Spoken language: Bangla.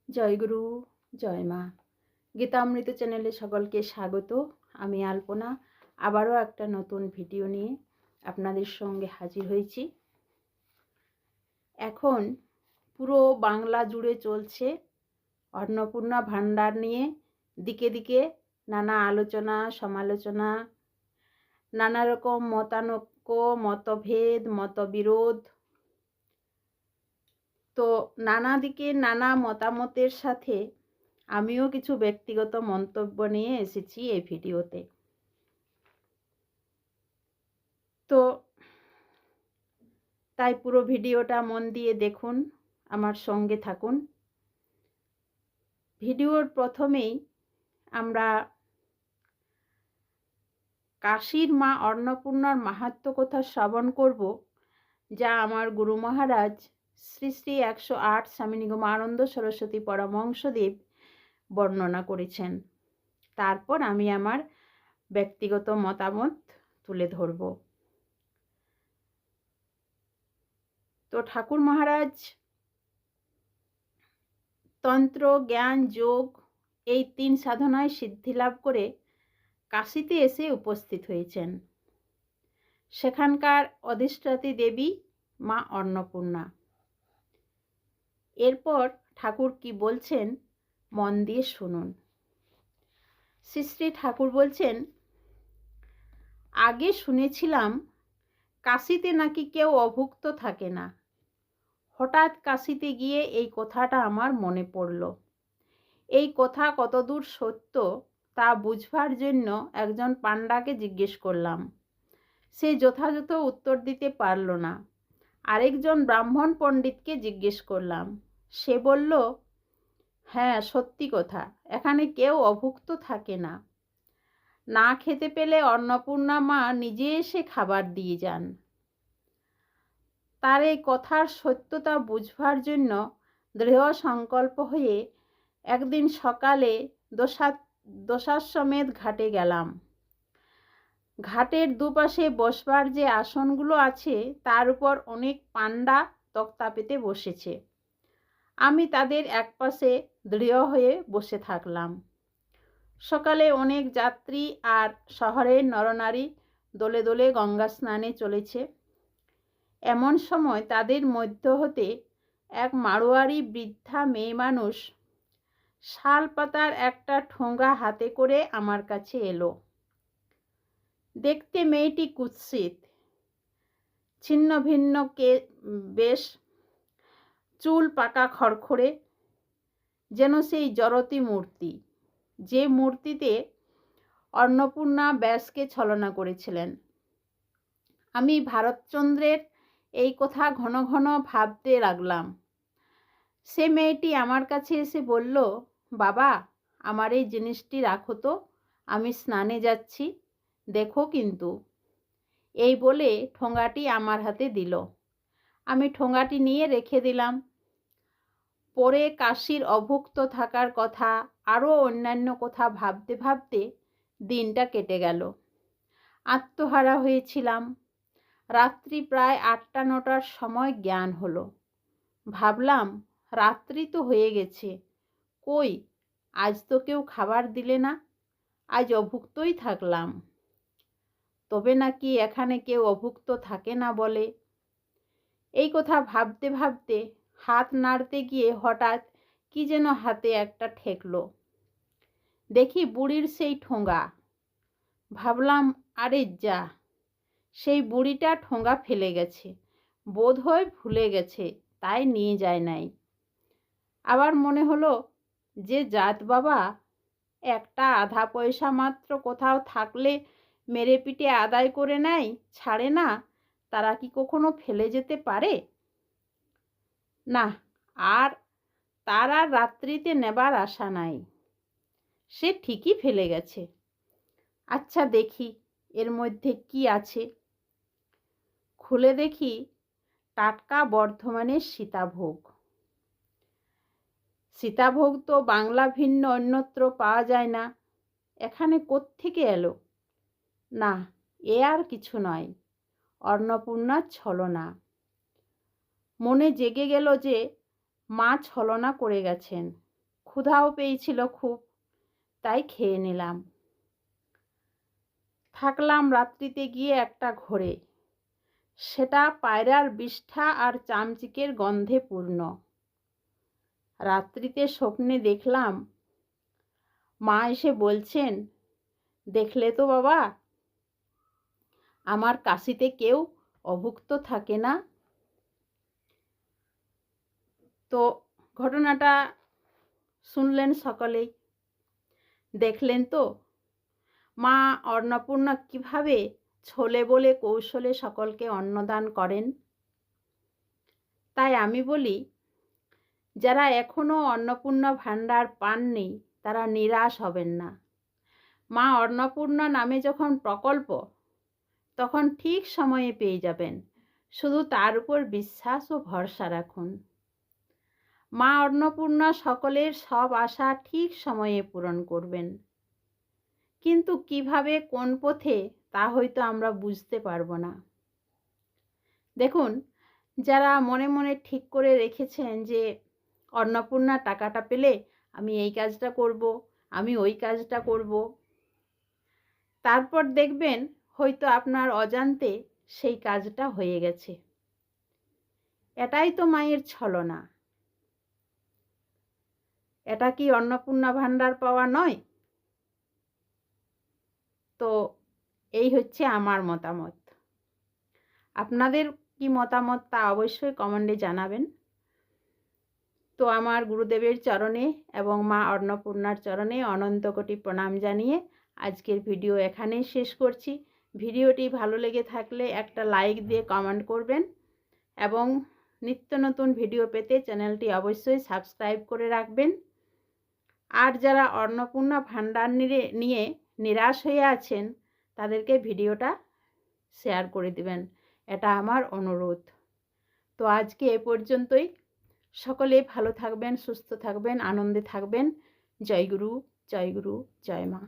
জয়গুরু, জয় মা। গীতামৃত চ্যানেলে সকলকে স্বাগত। আমি আলপনা আবারও একটা নতুন ভিডিও নিয়ে আপনাদের সঙ্গে হাজির হয়েছি। এখন পুরো বাংলা জুড়ে চলছে অন্নপূর্ণা ভাণ্ডার নিয়ে দিকে দিকে নানা আলোচনা সমালোচনা, নানা রকম মতানৈক্য, মতভেদ, মতবিরোধ। তো নানা দিকে নানা মতামতের সাথে আমিও কিছু ব্যক্তিগত মন্তব্য নিয়ে এসেছি এই ভিডিওতে। তো তাই পুরো ভিডিওটা মন দিয়ে দেখুন, আমার সঙ্গে থাকুন। ভিডিওর প্রথমেই আমরা কাশীর মা অন্নপূর্ণার মাহাত্ম্য কথা শ্রবণ করব, যা আমার গুরু মহারাজ শ্রী শ্রী 108 স্বামী নিগমানন্দ সরস্বতী পরমহংসদেব বর্ণনা করেছেন। তারপর আমি আমার ব্যক্তিগত মতামত তুলে ধরব। তো ঠাকুর মহারাজ তন্ত্র, জ্ঞান, যোগ এই 3 সাধনায় সিদ্ধি লাভ করে কাশীতে এসে উপস্থিত হয়েছেন। সেখানকার অধিষ্ঠাত্রী দেবী মা অন্নপূর্ণা। এরপর ঠাকুর কি বলছেন মন দিয়ে শুনুন। শ্রী শ্রী ঠাকুর বলছেন, আগে শুনেছিলাম কাশীতে নাকি কেউ অভুক্ত থাকে না। হঠাৎ কাশীতে গিয়ে এই কথাটা আমার মনে পড়ল। এই কথা কতদূর সত্য তা বুঝবার জন্য একজন পাণ্ডাকে জিজ্ঞেস করলাম। সে যথাযথ উত্তর দিতে পারল না। আরেকজন ব্রাহ্মণ পণ্ডিতকে জিজ্ঞেস করলাম। সে বলল, হ্যাঁ সত্যি কথা, এখানে কেউ অভুক্ত থাকে না। না খেতে পেলে অন্নপূর্ণা মা নিজে এসে খাবার দিয়ে যান। তার এই কথার সত্যতা বুঝবার জন্য দৃঢ় সংকল্প হয়ে একদিন সকালে দশাশ্বমেধ ঘাটে গেলাম। ঘাটের দুপাশে বসবার যে আসনগুলো আছে তার উপর অনেক পাণ্ডা তক্তা পেতে বসেছে। আমি তাদের একপাশে দৃঢ় হয়ে বসে থাকলাম। সকালে অনেক যাত্রী আর শহরের নরনারী দলে দলে গঙ্গা স্নানে চলেছে। এমন সময় তাদের মধ্য হতে এক মাড়োয়ারি বৃদ্ধা মেয়ে মানুষ শাল পাতার একটা ঠোঙা হাতে করে আমার কাছে এলো। দেখতে মেয়েটি কুৎসিত, ছিন্ন ভিন্ন বেশ, চুল পাকা খড়খড়ে, যেন সেই জড়তি মূর্তি, যে মূর্তিতে অন্নপূর্ণা ব্যাসকে ছলনা করেছিলেন। আমি ভারতচন্দ্রের এই কথা ঘন ঘন ভাবতে লাগলাম। সে মেয়েটি আমার কাছে এসে বলল, বাবা আমার এই জিনিসটি রাখো তো, আমি স্নানে যাচ্ছি, দেখো কিন্তু। এই বলে ঠোঙাটি আমার হাতে দিল। আমি ঠোঙাটি নিয়ে রেখে দিলাম। পরে কাশীর অভুক্ত থাকার কথা আরও অন্যান্য কথা ভাবতে ভাবতে দিনটা কেটে গেল। আত্মহারা হয়েছিলাম। রাত্রি প্রায় 8টা-9টার সময় জ্ঞান হলো। ভাবলাম রাত্রি তো হয়ে গেছে, কই আজ তো কেউ খাবার দিলে না, আজ অভুক্তই থাকলাম। তবে নাকি এখানে কেউ অভুক্ত থাকে না বলে। এই কথা ভাবতে ভাবতে হাত নাড়তে গিয়ে হঠাৎ কি যেন হাতে একটা ঠেকলো। দেখি বুড়ির সেই ঠোঙা। ভাবলাম আরে যা, সেই বুড়িটা ঠোঙা ফেলে গেছে, বোধহয় ভুলে গেছে, তাই নিয়ে যায় নাই। আবার মনে হলো যে জাত বাবা, একটা আধা পয়সা মাত্র কোথাও থাকলে মেরে পিটে আদায় করে নেয়, ছাড়ে না, তারা কি কখনো ফেলে যেতে পারে? না, আর তার আর রাত্রিতে নেবার আশা নাই। সে ঠিকই ফেলে গেছে। আচ্ছা দেখি এর মধ্যে কি আছে। খুলে দেখি টাটকা বর্ধমানের সীতাভোগ। সীতাভোগ তো বাংলা ভিন্ন অন্যত্র পাওয়া যায় না, এখানে কোত্থেকে এলো? না, এ আর কিছু নয়, অন্নপূর্ণার ছলনা। মনে জেগে গেল যে মা ছলনা করে গেছেন। ক্ষুধাও পেয়েছিল খুব, তাই খেয়ে নিলাম। থাকলাম রাত্রিতে গিয়ে একটা ঘরে, সেটা পায়রার বিষ্ঠা আর চামচিকের গন্ধে পূর্ণ। রাত্রিতে স্বপ্নে দেখলাম মা এসে বলছেন, দেখলে তো বাবা, আমার কাশিতে কেউ অভুক্ত থাকে না। তো ঘটনাটা শুনলেন সকলেই, দেখলেন তো মা অন্নপূর্ণা কিভাবে ছলে বলে কৌশলে সকলকে অন্নদান করেন। তাই আমি বলি, যারা এখনো অন্নপূর্ণা ভাণ্ডার পাননি তারা নিরাশ হবেন না। মা অন্নপূর্ণা নামে যখন প্রকল্প, তখন ঠিক সময়ে পেয়ে যাবেন। শুধু তার উপর বিশ্বাস ও ভরসা রাখুন। মা অন্নপূর্ণা সকলের সব আশা ঠিক সময়ে পূরণ করবেন। কিন্তু কিভাবে, কোন পথে, তা হয়তো আমরা বুঝতে পারবো না। দেখুন, যারা মনে মনে ঠিক করে রেখেছেন যে অন্নপূর্ণা টাকাটা পেলে আমি এই কাজটা করব, আমি ওই কাজটা করব, তারপর দেখবেন হয়তো আপনার অজান্তে সেই কাজটা হয়ে গেছে। এটাই তো মায়ের ছলনা। এটা কি অন্নপূর্ণা ভাণ্ডার পাওয়া নয়? তো এই হচ্ছে আমার মতামত। আপনাদের কি মতামত তা অবশ্যই কমেন্টে জানাবেন। তো আমার গুরুদেবের চরণে এবং মা অন্নপূর্ণার চরণে অনন্ত কোটি প্রণাম জানিয়ে আজকের ভিডিও এখানেই শেষ করছি। ভিডিওটি ভালো লেগে থাকলে একটা লাইক দিয়ে কমেন্ট করবেন এবং নিত্য নতুন ভিডিও পেতে চ্যানেলটি অবশ্যই সাবস্ক্রাইব করে রাখবেন। আর যারা অন্নপূর্ণা ভাণ্ডার নিয়ে নিরাশ হয়ে আছেন তাদেরকে ভিডিওটা শেয়ার করে দিবেন, এটা আমার অনুরোধ। তো আজকে এ পর্যন্তই। সকলে ভালো থাকবেন, সুস্থ থাকবেন, আনন্দে থাকবেন। জয় গুরু, জয় গুরু, জয় মা।